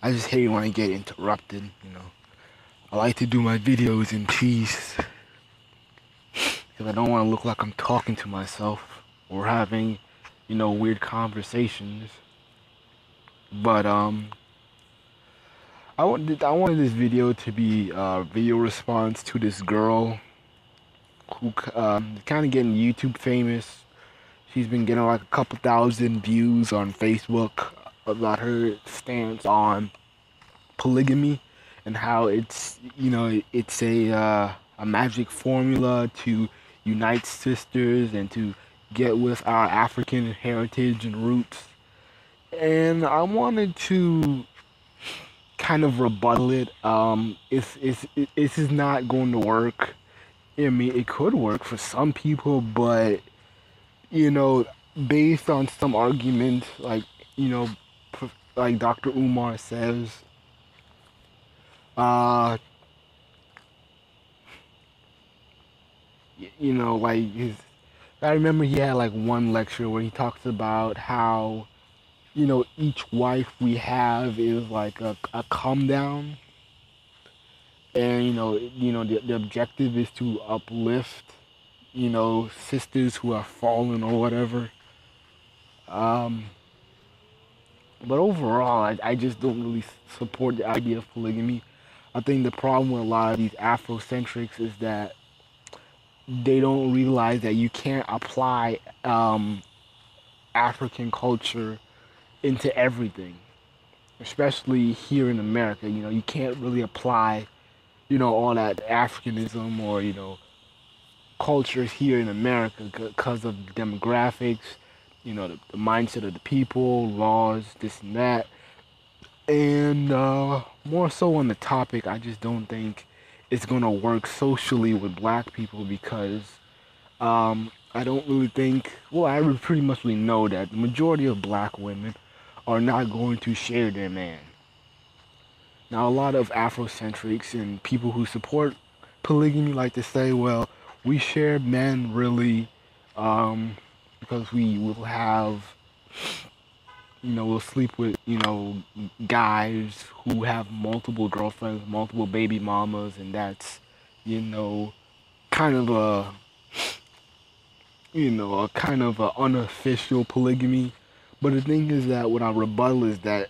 I just hate when I get interrupted, I like to do my videos in peace because I don't want to look like I'm talking to myself or having, weird conversations. But I wanted this video to be a video response to this girl who kind of getting YouTube famous. She's been getting like a couple thousand views on Facebook about her stance on polygamy and how it's a magic formula to unite sisters and to get with our African heritage and roots. And I wanted to kind of rebuttal it. This is not going to work. I mean, it could work for some people, but you know, based on some argument, you know, like Dr. Umar says, uh, like I remember he had like one lecture where he talks about how, each wife we have is like a come down, and the objective is to uplift, sisters who have fallen or whatever. Um, but overall, I just don't really support the idea of polygamy. I think the problem with a lot of these Afrocentrics is that they don't realize that you can't apply African culture into everything, especially here in America. You can't really apply, all that Africanism or, cultures here in America because of demographics, the mindset of the people, laws, this and that. And more so on the topic, I just don't think it's going to work socially with black people because I don't really think, well, I pretty much really know that the majority of black women are not going to share their man. Now, a lot of Afrocentrics and people who support polygamy like to say, well, we share men really because we will have, we'll sleep with, guys who have multiple girlfriends, multiple baby mamas, and that's, kind of a, a kind of a unofficial polygamy. But the thing is that what I rebuttal is that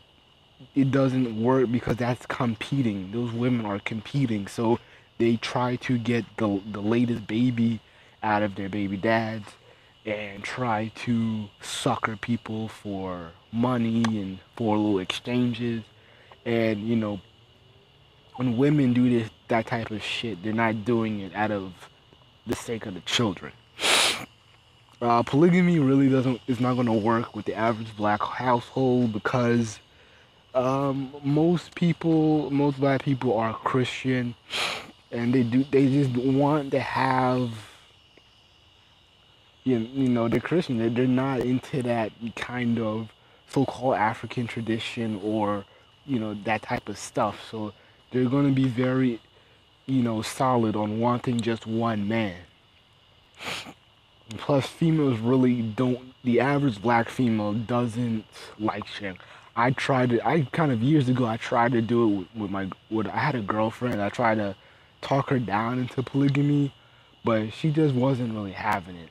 it doesn't work because that's competing. Those women are competing, so they try to get the latest baby out of their baby dads and try to sucker people for money and for little exchanges. And when women do that type of shit, they're not doing it out of the sake of the children. Polygamy really is not gonna work with the average black household because most black people are Christian, and they just want to have, they're Christian. They're not into that kind of so-called African tradition or, that type of stuff. So they're gonna be very, solid on wanting just one man. Plus, females really don't. The average black female doesn't like sharing. I tried it. I kind of years ago. I tried to do it with I had a girlfriend. I tried to talk her down into polygamy, but she just wasn't really having it.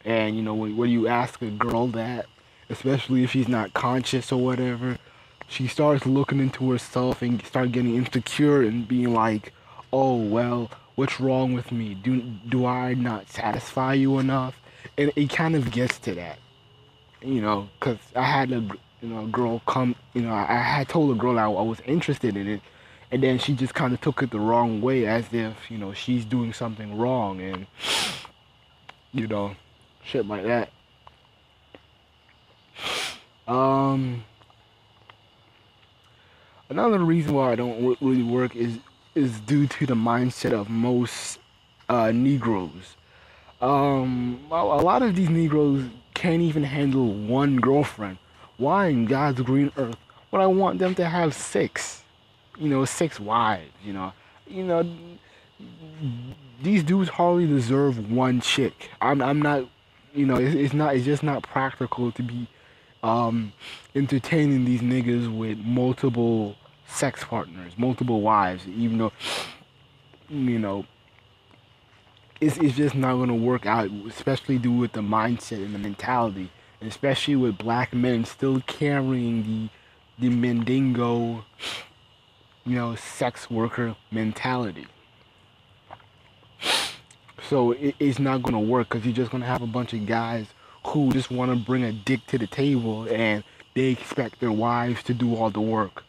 And when you ask a girl that, especially if she's not conscious or whatever, she starts looking into herself and start getting insecure and being like, "Oh well, what's wrong with me? Do I not satisfy you enough?" And it kind of gets to that, because I had a girl come, I had told a girl that I was interested in it, and then she just kind of took it the wrong way, as if she's doing something wrong, and you know, shit like that. Um, Another reason why I don't really work is due to the mindset of most Negroes. A lot of these Negroes can't even handle one girlfriend. Why in God's green earth would I want them to have six? Six wives. You know, these dudes hardly deserve one chick. I'm not. It's not. It's just not practical to be entertaining these niggas with multiple. sex partners, multiple wives, even though, you know, it's just not going to work out, especially due with the mindset and the mentality, and especially with black men still carrying the Mendingo, sex worker mentality. So it's not going to work because you're just going to have a bunch of guys who just want to bring a dick to the table and they expect their wives to do all the work.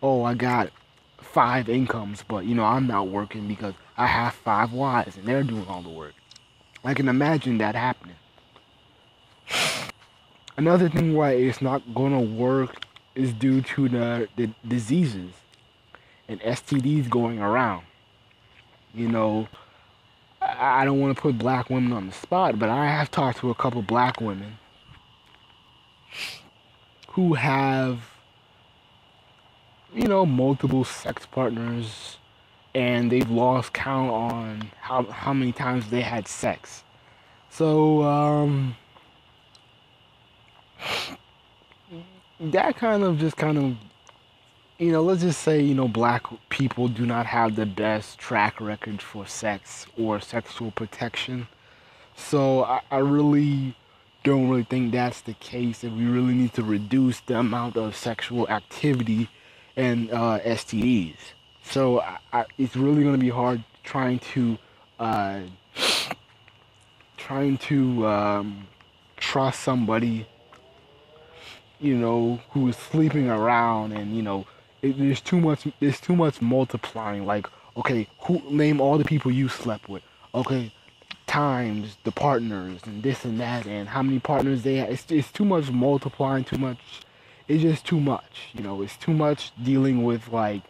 Oh, I got 5 incomes, but I'm not working because I have 5 wives and they're doing all the work. I can imagine that happening. Another thing why it's not gonna work is due to the diseases and STDs going around. You know, I don't want to put black women on the spot, but I have talked to a couple black women who have, multiple sex partners, and they've lost count on how many times they had sex. So that let's just say, black people do not have the best track record for sex or sexual protection. So I really don't really think that's the case, and we really need to reduce the amount of sexual activity and STDs. So it's really going to be hard uh, trust somebody, who is sleeping around, and there's too much multiplying. Like, okay, who name all the people you slept with? Okay, times the partners and this and that and how many partners they have. It's too much multiplying, too much. It's just too much. It's too much dealing with like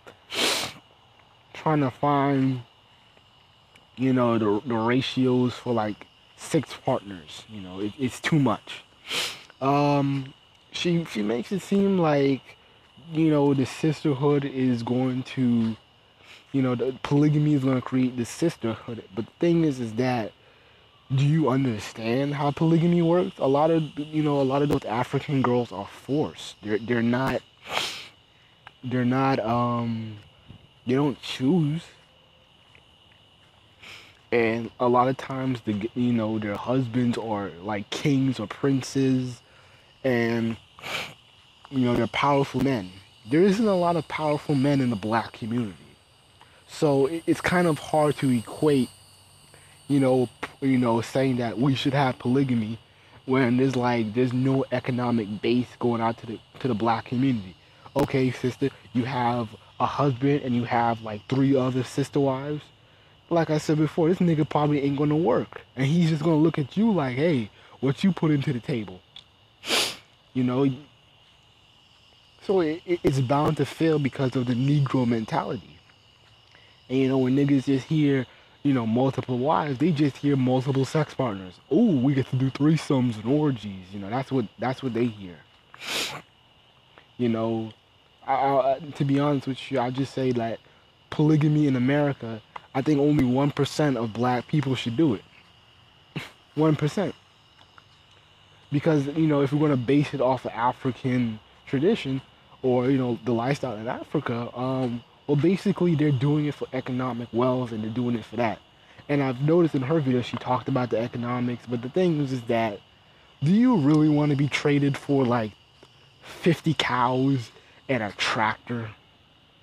trying to find the ratios for like 6 partners. It's too much. She makes it seem like the sisterhood is going to the polygamy is going to create the sisterhood. But the thing is that, do you understand how polygamy works? A lot of those African girls are forced. They're not they don't choose. And a lot of times their husbands are like kings or princes, and they're powerful men. There isn't a lot of powerful men in the black community. So it's kind of hard to equate, saying that we should have polygamy when there's no economic base going out to the black community. Okay, sister, you have a husband and you have like 3 other sister wives. Like I said before, this nigga probably ain't gonna work, and he's just gonna look at you like, hey, what you put into the table, you know. So it's bound to fail because of the Negro mentality. And when niggas just hear, multiple wives, they just hear multiple sex partners. Oh, we get to do threesomes and orgies. That's what they hear. To be honest with you, I'll just say that polygamy in America, I think only 1% of black people should do it. 1%. Because, if we're going to base it off of African tradition or, the lifestyle in Africa, well, basically they're doing it for economic wealth and they're doing it for that. And I've noticed in her video, she talked about the economics, but the thing is that, do you really want to be traded for like 50 cows and a tractor?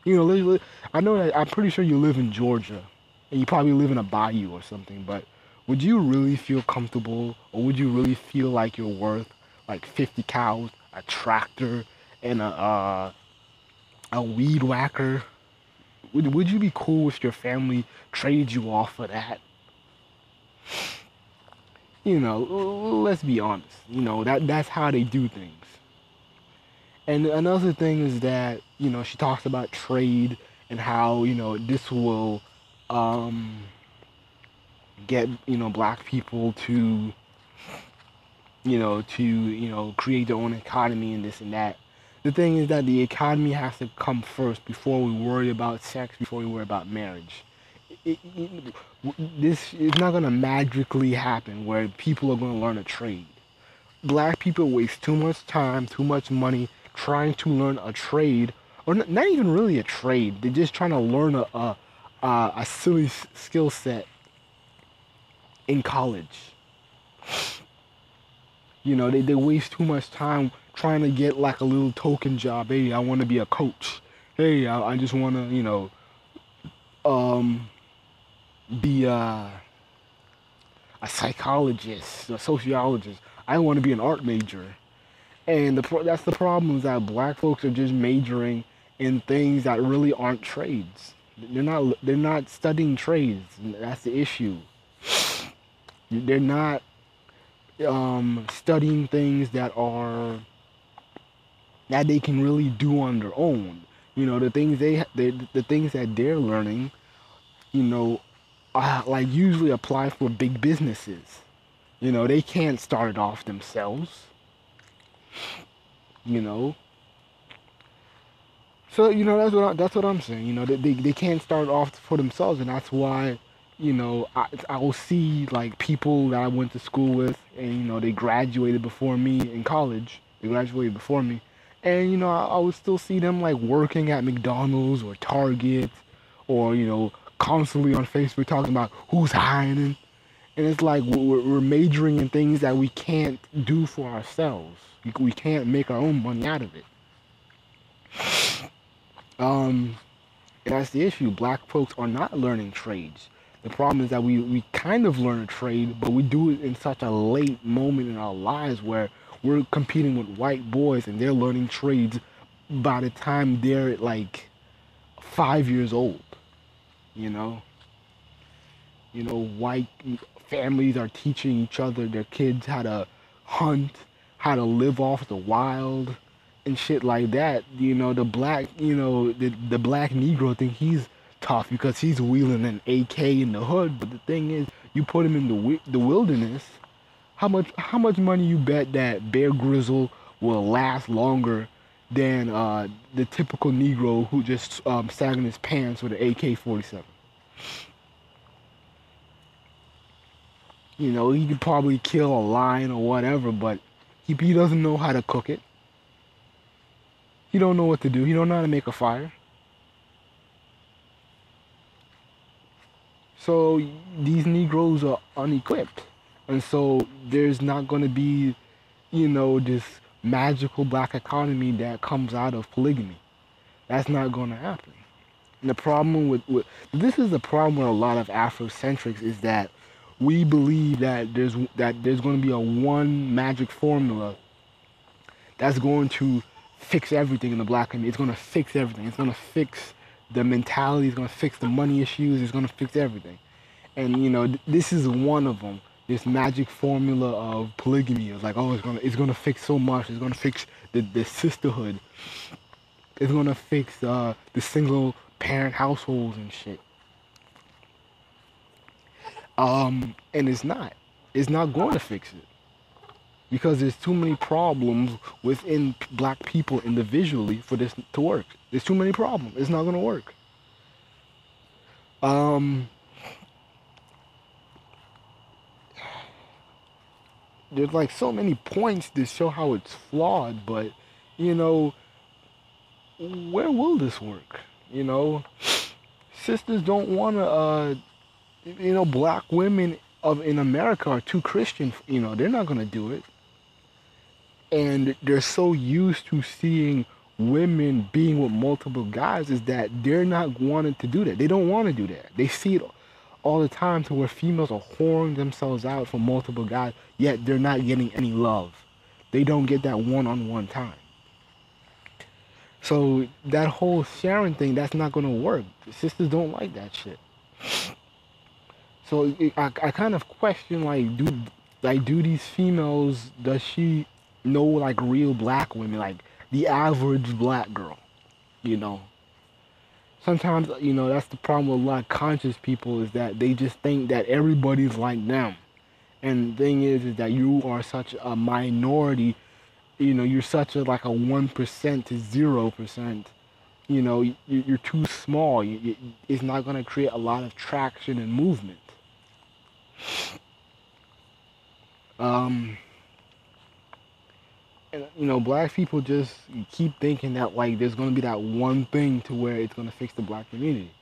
I know that, I'm pretty sure you live in Georgia and you probably live in a bayou or something, but would you really feel comfortable, or would you really feel like you're worth like 50 cows, a tractor, and a weed whacker? Would you be cool if your family traded you off for that? Let's be honest. That's how they do things. And another thing is that, she talks about trade and how, this will get, black people to, create their own economy and this and that. The thing is that the economy has to come first before we worry about sex, before we worry about marriage. This is not going to magically happen where people are going to learn a trade. Black people waste too much time, too much money trying to learn a trade or not even really a trade. They're just trying to learn a silly skill set in college. You know, they waste too much time trying to get like a little token job. Hey, I want to be a coach. Hey, I just want to, um, be a psychologist, a sociologist. I want to be an art major. And that's the problem, is that black folks are just majoring in things that really aren't trades. They're not studying trades. That's the issue. They're not studying things that they can really do on their own. You know, the things that they're learning, you know, like usually apply for big businesses. You know, they can't start it off themselves. You know, so that's what I'm saying. You know, they can't start off for themselves, and that's why, I will see like people that I went to school with, and they graduated before me in college. They graduated before me, and I would still see them like working at McDonald's or Target, or constantly on Facebook talking about who's hiring. And it's like we're majoring in things that we can't do for ourselves. We can't make our own money out of it. Um, and that's the issue. Black folks are not learning trades. The problem is that we kind of learn a trade, but we do it in such a late moment in our lives where we're competing with white boys and they're learning trades by the time they're like 5 years old. You know, white families are teaching each other, their kids, how to hunt, how to live off the wild, and shit like that. The black Negro think he's tough because he's wheeling an AK in the hood. But the thing is, you put him in the wilderness. How much money you bet that Bear Grizzle will last longer than the typical Negro who just sagging his pants with an AK-47? He could probably kill a lion or whatever, but he doesn't know how to cook it. He don't know what to do. He don't know how to make a fire. So these Negroes are unequipped. And so there's not going to be, this magical black economy that comes out of polygamy. That's not going to happen. And the problem with this is the problem with a lot of Afrocentrics, is that we believe that there's going to be a one magic formula that's going to fix everything in the black community. It's going to fix everything. It's going to fix the mentality. It's going to fix the money issues. It's going to fix everything. And this is one of them. This magic formula of polygamy is like, oh, it's gonna fix so much. It's gonna fix the sisterhood. It's gonna fix the single parent households and shit. And it's not. It's not going to fix it, because there's too many problems within black people individually for this to work. There's too many problems. It's not gonna work. There's like so many points to show how it's flawed, but where will this work? Sisters don't want to. Black women in America are too Christian. They're not gonna do it, and they're so used to seeing women being with multiple guys, is that they're not wanting to do that. They don't want to do that. They see it all the time, to where females are whoring themselves out for multiple guys, yet they're not getting any love. They don't get that one-on-one time. So that whole sharing thing, that's not gonna work. Sisters don't like that shit. So I kind of question, like, do these females, does she know like real black women, like the average black girl? Sometimes, that's the problem with a lot of conscious people, is that they just think that everybody's like them. And the thing is that you are such a minority, you're such like a 1% to 0%, you're too small. It's not going to create a lot of traction and movement. And black people just keep thinking that like there's gonna be that one thing to where it's gonna fix the black community.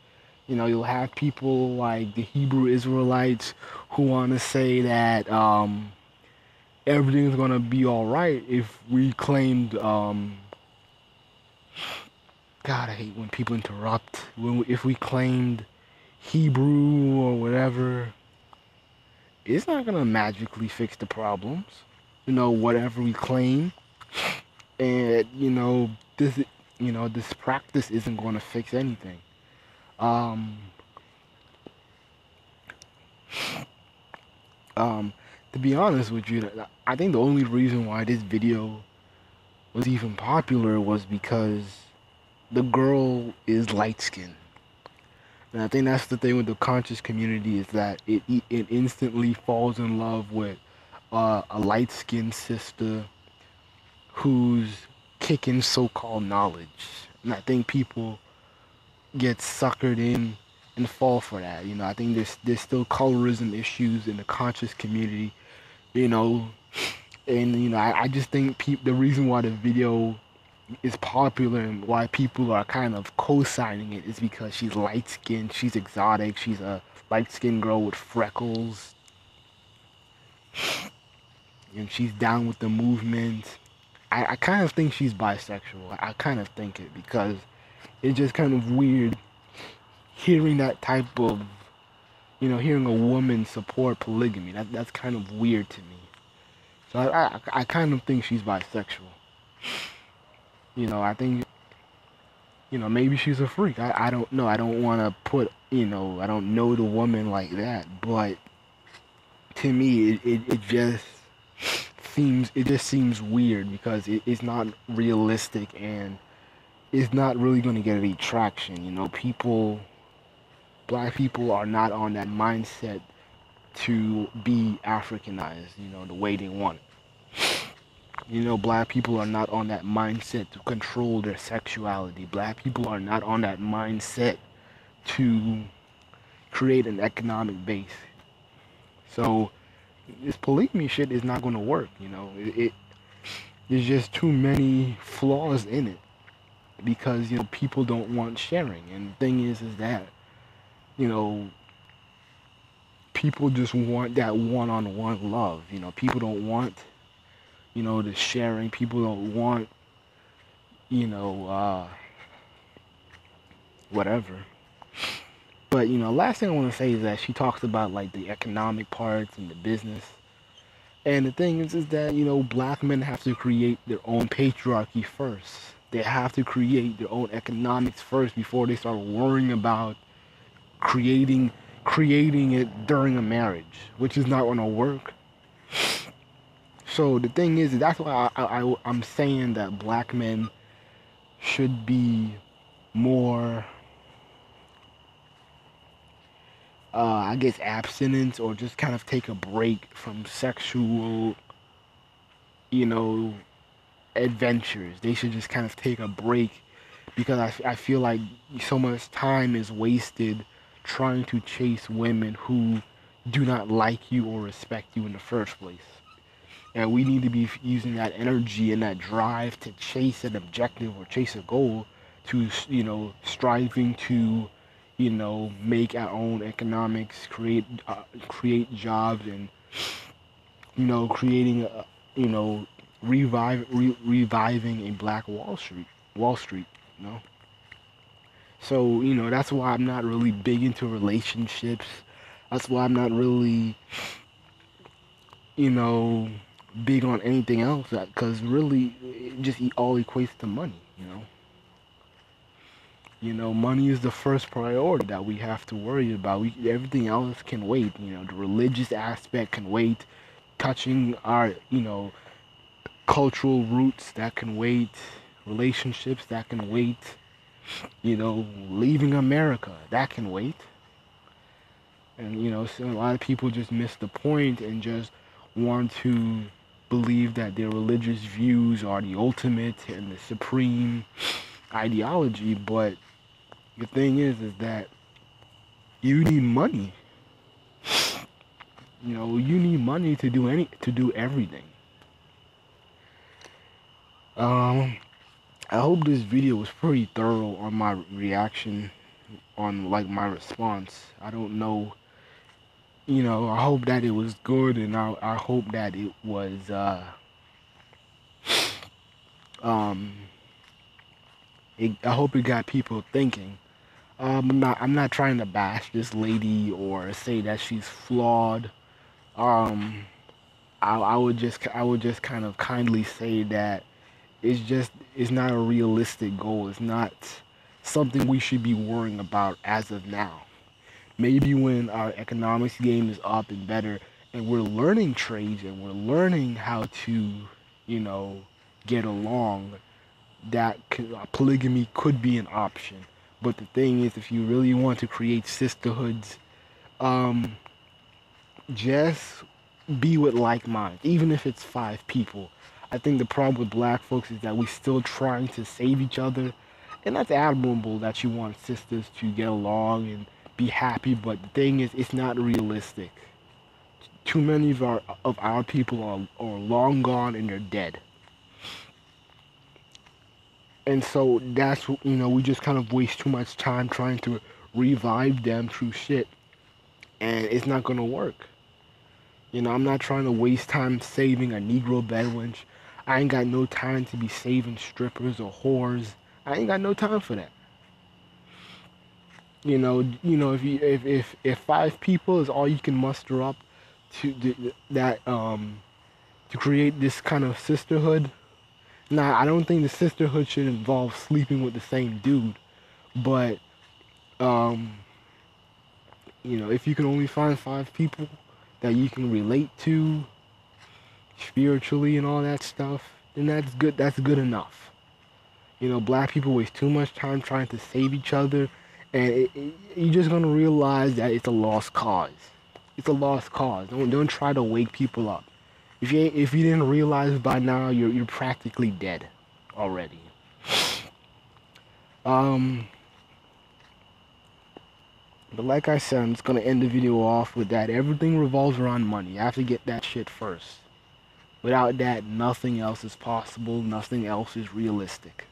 You'll have people like the Hebrew Israelites who want to say that everything's gonna be all right if we claimed. God, I hate when people interrupt. If we claimed Hebrew or whatever, it's not gonna magically fix the problems. Whatever we claim, and this practice isn't gonna fix anything. Um, to be honest with you, I think the only reason why this video was even popular was because the girl is light skinned. And I think that's the thing with the conscious community is that it instantly falls in love with a light skinned sister who's kicking so-called knowledge. And I think people get suckered in and fall for that. I think there's still colorism issues in the conscious community. You know, and I just think the reason why the video is popular and why people are kind of co-signing it is because she's light skinned, she's exotic, she's a light skinned girl with freckles, and she's down with the movement. I kind of think she's bisexual. I kind of think it because it's just kind of weird hearing that type of, hearing a woman support polygamy. That's kind of weird to me. So I kind of think she's bisexual. I think, maybe she's a freak. I don't know. I don't want to put, I don't know the woman like that. But to me, it just seems weird because it's not realistic and it's not really going to get any traction. Black people are not on that mindset to be Africanized, the way they want it. Black people are not on that mindset to control their sexuality. Black people are not on that mindset to create an economic base. So this polygamy shit is not going to work. There's just too many flaws in it because people don't want sharing. And the thing is that people just want that one-on-one love. People don't want the sharing. People don't want whatever. But last thing I want to say is that she talks about like the economic parts and the business. And the thing is that black men have to create their own patriarchy first. They have to create their own economics first before they start worrying about creating it during a marriage, which is not going to work. So the thing is, that's why I'm saying that black men should be more, I guess, abstinent or just kind of take a break from sexual, adventures. They should just kind of take a break because I feel like so much time is wasted trying to chase women who do not like you or respect you in the first place. And we need to be using that energy and that drive to chase an objective or chase a goal to, striving to, make our own economics, create jobs, and, creating, reviving a black Wall Street, So, that's why I'm not really big into relationships. That's why I'm not really, big on anything else, because really it just all equates to money. Money is the first priority that we have to worry about. Everything else can wait. The religious aspect can wait. Touching our cultural roots, that can wait. Relationships, that can wait. Leaving America, that can wait. And so a lot of people just miss the point and just want to believe that their religious views are the ultimate and the supreme ideology. But the thing is that you need money. You need money to do everything. Um, I hope this video was pretty thorough on my reaction, on like my response. I don't know, I hope that it was good, and I hope that it was um I hope it got people thinking. I'm not trying to bash this lady or say that she's flawed. Um, I would just kind of kindly say that it's not a realistic goal. It's not something we should be worrying about as of now. Maybe when our economics game is up and better, and we're learning trades and we're learning how to, you know, get along, polygamy could be an option. But the thing is, if you really want to create sisterhoods, um, just be with like minds, even if it's 5 people. I think the problem with black folks is that we still trying to save each other, and that's admirable that you want sisters to get along and be happy. But the thing is, it's not realistic. Too many of our people are long gone and they're dead, and so that's we just kind of waste too much time trying to revive them through shit, and it's not gonna work. I'm not trying to waste time saving a Negro Bedouin. I ain't got no time to be saving strippers or whores. I ain't got no time for that. If 5 people is all you can muster up to create this kind of sisterhood. Now, I don't think the sisterhood should involve sleeping with the same dude, but um, if you can only find 5 people that you can relate to spiritually and all that stuff, then that's good. That's good enough. Black people waste too much time trying to save each other, and you're just gonna realize that it's a lost cause. It's a lost cause. Don't try to wake people up. If you didn't realize by now, you're practically dead already. Um, but like I said, I'm just gonna end the video off with that. Everything revolves around money. You have to get that shit first. Without that, nothing else is possible. Nothing else is realistic.